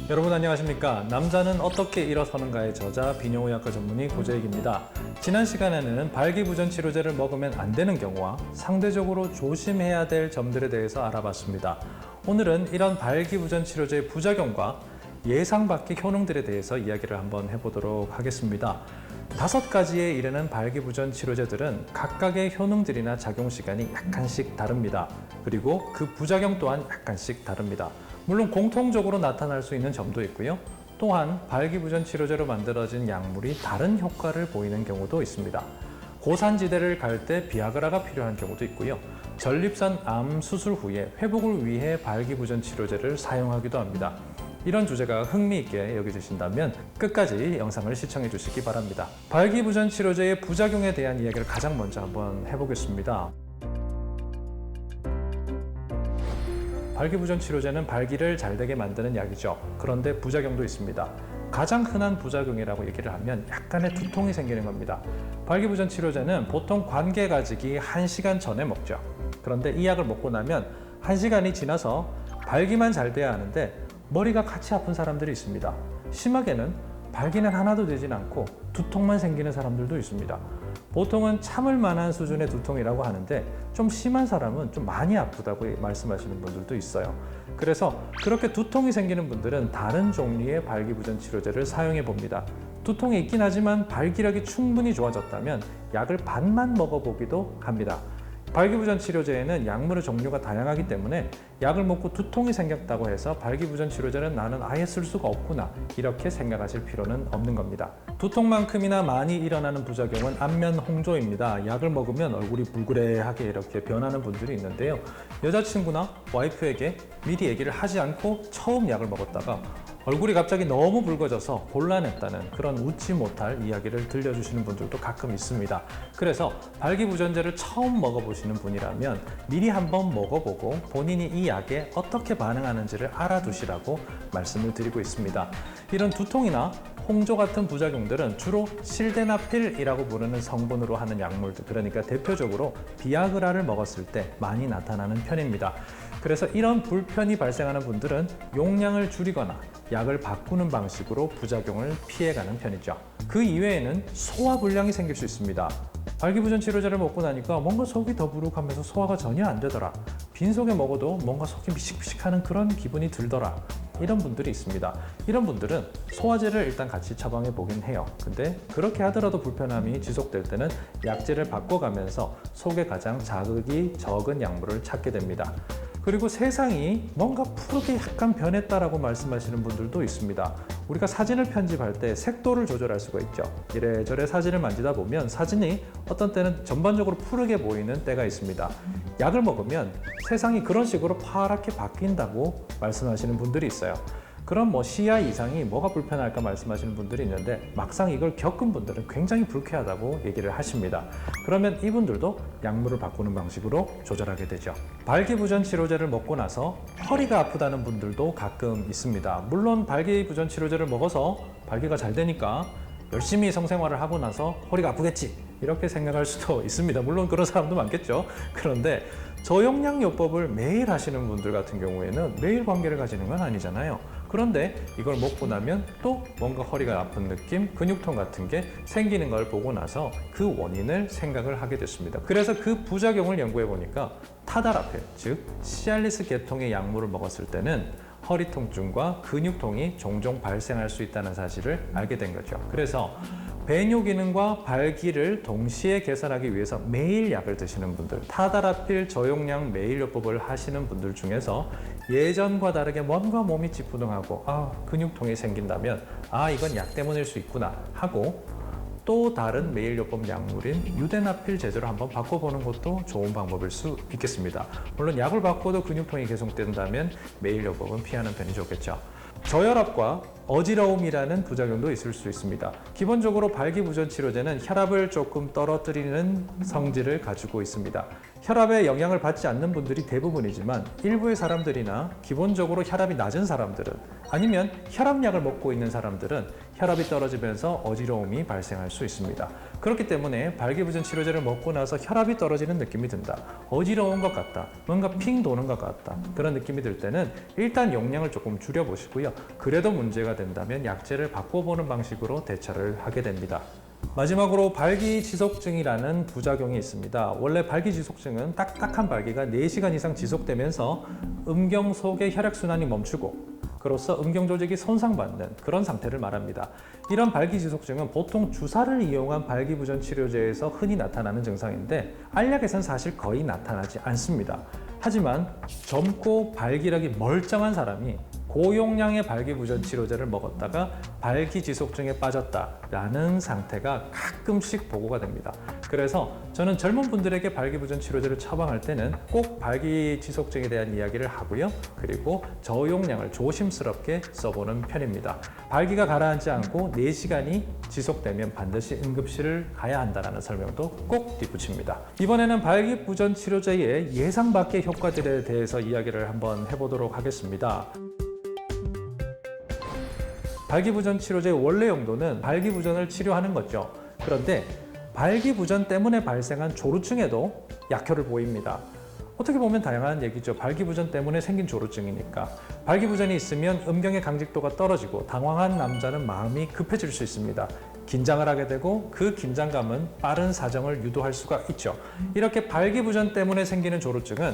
여러분 안녕하십니까? 남자는 어떻게 일어서는가의 저자 비뇨의학과 전문의 고재익입니다. 지난 시간에는 발기부전 치료제를 먹으면 안 되는 경우와 상대적으로 조심해야 될 점들에 대해서 알아봤습니다. 오늘은 이런 발기부전 치료제의 부작용과 예상 밖의 효능들에 대해서 이야기를 한번 해보도록 하겠습니다. 5가지에 이르는 발기부전 치료제들은 각각의 효능들이나 작용 시간이 약간씩 다릅니다. 그리고 그 부작용 또한 약간씩 다릅니다. 물론 공통적으로 나타날 수 있는 점도 있고요. 또한 발기부전 치료제로 만들어진 약물이 다른 효과를 보이는 경우도 있습니다. 고산지대를 갈 때 비아그라가 필요한 경우도 있고요. 전립선 암 수술 후에 회복을 위해 발기부전 치료제를 사용하기도 합니다. 이런 주제가 흥미있게 여겨지신다면 끝까지 영상을 시청해 주시기 바랍니다. 발기부전 치료제의 부작용에 대한 이야기를 가장 먼저 한번 해보겠습니다. 발기부전 치료제는 발기를 잘되게 만드는 약이죠. 그런데 부작용도 있습니다. 가장 흔한 부작용이라고 얘기를 하면 약간의 두통이 생기는 겁니다. 발기부전 치료제는 보통 관계 가지기 1시간 전에 먹죠. 그런데 이 약을 먹고 나면 1시간이 지나서 발기만 잘 돼야 하는데 머리가 같이 아픈 사람들이 있습니다. 심하게는 발기는 하나도 되진 않고 두통만 생기는 사람들도 있습니다. 보통은 참을 만한 수준의 두통이라고 하는데 좀 심한 사람은 좀 많이 아프다고 말씀하시는 분들도 있어요. 그래서 그렇게 두통이 생기는 분들은 다른 종류의 발기부전 치료제를 사용해 봅니다. 두통이 있긴 하지만 발기력이 충분히 좋아졌다면 약을 반만 먹어보기도 합니다. 발기부전 치료제에는 약물의 종류가 다양하기 때문에 약을 먹고 두통이 생겼다고 해서 발기부전 치료제는 나는 아예 쓸 수가 없구나 이렇게 생각하실 필요는 없는 겁니다. 두통만큼이나 많이 일어나는 부작용은 안면 홍조입니다. 약을 먹으면 얼굴이 불그레하게 이렇게 변하는 분들이 있는데요. 여자친구나 와이프에게 미리 얘기를 하지 않고 처음 약을 먹었다가 얼굴이 갑자기 너무 붉어져서 곤란했다는 그런 웃지 못할 이야기를 들려주시는 분들도 가끔 있습니다. 그래서 발기부전제를 처음 먹어보시는 분이라면 미리 한번 먹어보고 본인이 이 약에 어떻게 반응하는지를 알아두시라고 말씀을 드리고 있습니다. 이런 두통이나 홍조 같은 부작용들은 주로 실데나필이라고 부르는 성분으로 하는 약물들, 그러니까 대표적으로 비아그라를 먹었을 때 많이 나타나는 편입니다. 그래서 이런 불편이 발생하는 분들은 용량을 줄이거나 약을 바꾸는 방식으로 부작용을 피해가는 편이죠. 그 이외에는 소화불량이 생길 수 있습니다. 발기부전 치료제를 먹고 나니까 뭔가 속이 더부룩하면서 소화가 전혀 안 되더라. 빈속에 먹어도 뭔가 속이 미식미식하는 그런 기분이 들더라. 이런 분들이 있습니다. 이런 분들은 소화제를 일단 같이 처방해 보긴 해요. 근데 그렇게 하더라도 불편함이 지속될 때는 약제를 바꿔가면서 속에 가장 자극이 적은 약물을 찾게 됩니다. 그리고 세상이 뭔가 푸르게 약간 변했다라고 말씀하시는 분들도 있습니다. 우리가 사진을 편집할 때 색도를 조절할 수가 있죠. 이래저래 사진을 만지다 보면 사진이 어떤 때는 전반적으로 푸르게 보이는 때가 있습니다. 약을 먹으면 세상이 그런 식으로 파랗게 바뀐다고 말씀하시는 분들이 있어요. 그럼 시야 이상이 뭐가 불편할까 말씀하시는 분들이 있는데 막상 이걸 겪은 분들은 굉장히 불쾌하다고 얘기를 하십니다. 그러면 이분들도 약물을 바꾸는 방식으로 조절하게 되죠. 발기부전 치료제를 먹고 나서 허리가 아프다는 분들도 가끔 있습니다. 물론 발기부전 치료제를 먹어서 발기가 잘 되니까 열심히 성생활을 하고 나서 허리가 아프겠지 이렇게 생각할 수도 있습니다. 물론 그런 사람도 많겠죠. 그런데 저용량요법을 매일 하시는 분들 같은 경우에는 매일 관계를 가지는 건 아니잖아요. 그런데 이걸 먹고 나면 또 뭔가 허리가 아픈 느낌, 근육통 같은 게 생기는 걸 보고 나서 그 원인을 생각을 하게 됐습니다. 그래서 그 부작용을 연구해 보니까 타다라필, 즉 시알리스 계통의 약물을 먹었을 때는 허리 통증과 근육통이 종종 발생할 수 있다는 사실을 알게 된 거죠. 그래서 배뇨 기능과 발기를 동시에 개선하기 위해서 매일 약을 드시는 분들, 타다라필 저용량 매일요법을 하시는 분들 중에서 예전과 다르게 뭔가 몸이 찌뿌둥하고 근육통이 생긴다면 이건 약 때문일 수 있구나 하고 또 다른 매일요법 약물인 유데나필 제제로 한번 바꿔보는 것도 좋은 방법일 수 있겠습니다. 물론 약을 바꿔도 근육통이 계속된다면 매일요법은 피하는 편이 좋겠죠. 저혈압과 어지러움이라는 부작용도 있을 수 있습니다. 기본적으로 발기부전 치료제는 혈압을 조금 떨어뜨리는 성질을 가지고 있습니다. 혈압에 영향을 받지 않는 분들이 대부분이지만 일부의 사람들이나 기본적으로 혈압이 낮은 사람들은 아니면 혈압약을 먹고 있는 사람들은 혈압이 떨어지면서 어지러움이 발생할 수 있습니다. 그렇기 때문에 발기부전 치료제를 먹고 나서 혈압이 떨어지는 느낌이 든다, 어지러운 것 같다, 뭔가 핑 도는 것 같다, 그런 느낌이 들 때는 일단 용량을 조금 줄여보시고요. 그래도 문제가 된다면 약제를 바꿔보는 방식으로 대처를 하게 됩니다. 마지막으로 발기지속증이라는 부작용이 있습니다. 원래 발기지속증은 딱딱한 발기가 4시간 이상 지속되면서 음경 속의 혈액순환이 멈추고 그로써 음경 조직이 손상받는 그런 상태를 말합니다. 이런 발기지속증은 보통 주사를 이용한 발기부전 치료제에서 흔히 나타나는 증상인데 알약에서는 사실 거의 나타나지 않습니다. 하지만 젊고 발기력이 멀쩡한 사람이 고용량의 발기부전 치료제를 먹었다가 발기지속증에 빠졌다라는 상태가 가끔씩 보고가 됩니다. 그래서 저는 젊은 분들에게 발기부전 치료제를 처방할 때는 꼭 발기지속증에 대한 이야기를 하고요. 그리고 저용량을 조심스럽게 써보는 편입니다. 발기가 가라앉지 않고 4시간이 지속되면 반드시 응급실을 가야 한다는 설명도 꼭 덧붙입니다. 이번에는 발기부전 치료제의 예상 밖의 효과들에 대해서 이야기를 한번 해보도록 하겠습니다. 발기부전 치료제의 원래 용도는 발기부전을 치료하는 거죠. 그런데 발기부전 때문에 발생한 조루증에도 약효를 보입니다. 어떻게 보면 다양한 얘기죠. 발기부전 때문에 생긴 조루증이니까. 발기부전이 있으면 음경의 강직도가 떨어지고 당황한 남자는 마음이 급해질 수 있습니다. 긴장을 하게 되고 그 긴장감은 빠른 사정을 유도할 수가 있죠. 이렇게 발기부전 때문에 생기는 조루증은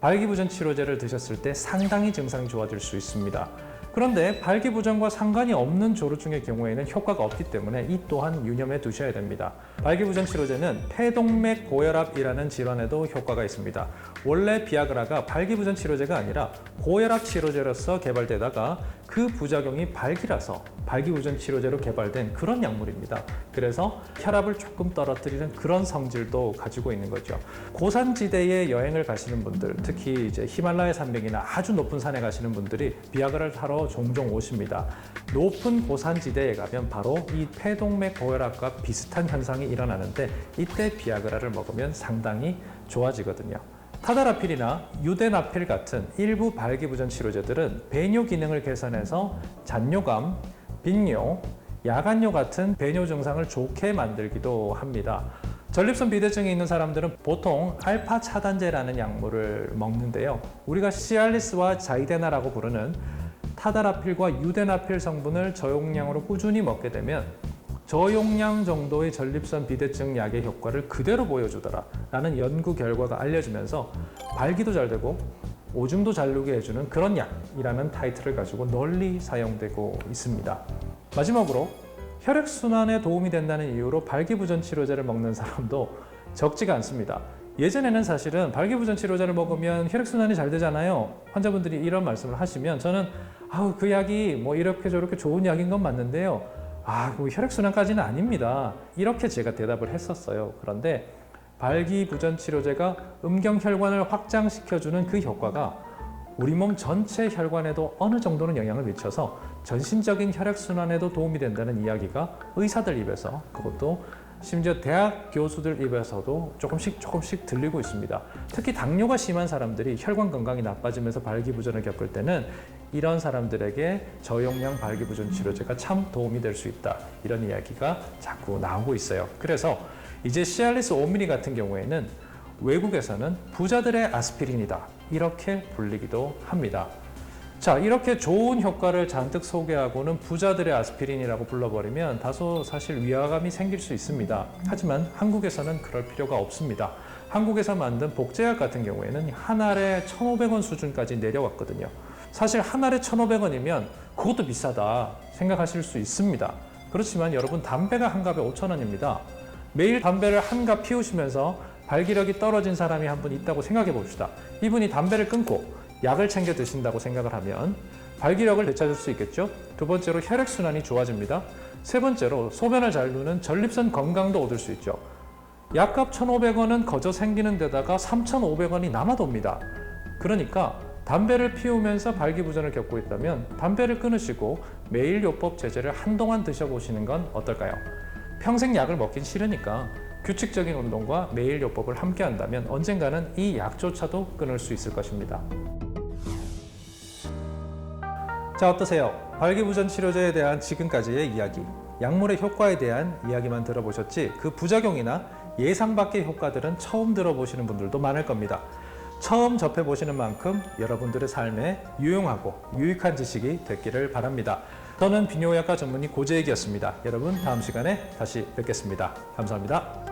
발기부전 치료제를 드셨을 때 상당히 증상이 좋아질 수 있습니다. 그런데 발기부전과 상관이 없는 조루증의 경우에는 효과가 없기 때문에 이 또한 유념해 두셔야 됩니다. 발기부전 치료제는 폐동맥 고혈압이라는 질환에도 효과가 있습니다. 원래 비아그라가 발기부전 치료제가 아니라 고혈압 치료제로서 개발되다가 그 부작용이 발기라서 발기부전 치료제로 개발된 그런 약물입니다. 그래서 혈압을 조금 떨어뜨리는 그런 성질도 가지고 있는 거죠. 고산지대에 여행을 가시는 분들, 특히 이제 히말라야 산맥이나 아주 높은 산에 가시는 분들이 비아그라를 타러 종종 오십니다. 높은 고산지대에 가면 바로 이 폐동맥 고혈압과 비슷한 현상이 일어나는데 이때 비아그라를 먹으면 상당히 좋아지거든요. 타다라필이나 유데나필 같은 일부 발기부전 치료제들은 배뇨 기능을 개선해서 잔뇨감, 빈뇨, 야간뇨 같은 배뇨 증상을 좋게 만들기도 합니다. 전립선 비대증이 있는 사람들은 보통 알파 차단제라는 약물을 먹는데요. 우리가 시알리스와 자이데나라고 부르는 타다라필과 유데나필 성분을 저용량으로 꾸준히 먹게 되면 저용량 정도의 전립선 비대증 약의 효과를 그대로 보여주더라 라는 연구 결과가 알려지면서 발기도 잘 되고 오줌도 잘 누게 해주는 그런 약이라는 타이틀을 가지고 널리 사용되고 있습니다. 마지막으로 혈액순환에 도움이 된다는 이유로 발기부전 치료제를 먹는 사람도 적지가 않습니다. 예전에는 사실은 발기부전 치료제를 먹으면 혈액순환이 잘 되잖아요. 환자분들이 이런 말씀을 하시면 저는 그 약이 뭐 이렇게 저렇게 좋은 약인 건 맞는데요. 그 혈액순환까지는 아닙니다. 이렇게 제가 대답을 했었어요. 그런데 발기부전 치료제가 음경혈관을 확장시켜주는 그 효과가 우리 몸 전체 혈관에도 어느 정도는 영향을 미쳐서 전신적인 혈액순환에도 도움이 된다는 이야기가 의사들 입에서, 그것도 심지어 대학 교수들 입에서도 조금씩 들리고 있습니다. 특히 당뇨가 심한 사람들이 혈관 건강이 나빠지면서 발기부전을 겪을 때는 이런 사람들에게 저용량 발기부전 치료제가 참 도움이 될 수 있다, 이런 이야기가 자꾸 나오고 있어요. 그래서 이제 시알리스 5ml 같은 경우에는 외국에서는 부자들의 아스피린이다, 이렇게 불리기도 합니다. 자, 이렇게 좋은 효과를 잔뜩 소개하고는 부자들의 아스피린이라고 불러버리면 다소 사실 위화감이 생길 수 있습니다. 하지만 한국에서는 그럴 필요가 없습니다. 한국에서 만든 복제약 같은 경우에는 한 알에 1,500원 수준까지 내려왔거든요. 사실 한 알에 1,500원이면 그것도 비싸다 생각하실 수 있습니다. 그렇지만 여러분, 담배가 한 갑에 5,000원입니다. 매일 담배를 한 갑 피우시면서 발기력이 떨어진 사람이 한 분 있다고 생각해 봅시다. 이분이 담배를 끊고 약을 챙겨 드신다고 생각을 하면 발기력을 되찾을 수 있겠죠. 두 번째로 혈액순환이 좋아집니다. 세 번째로 소변을 잘 누는 전립선 건강도 얻을 수 있죠. 약값 1,500원은 거저 생기는 데다가 3,500원이 남아돕니다. 그러니까 담배를 피우면서 발기부전을 겪고 있다면 담배를 끊으시고 매일 요법 제제를 한동안 드셔보시는 건 어떨까요? 평생 약을 먹긴 싫으니까 규칙적인 운동과 매일 요법을 함께 한다면 언젠가는 이 약조차도 끊을 수 있을 것입니다. 자, 어떠세요? 발기부전 치료제에 대한 지금까지의 이야기, 약물의 효과에 대한 이야기만 들어보셨지 그 부작용이나 예상 밖의 효과들은 처음 들어보시는 분들도 많을 겁니다. 처음 접해보시는 만큼 여러분들의 삶에 유용하고 유익한 지식이 됐기를 바랍니다. 저는 비뇨의학과 전문의 고재익이었습니다. 여러분, 다음 시간에 다시 뵙겠습니다. 감사합니다.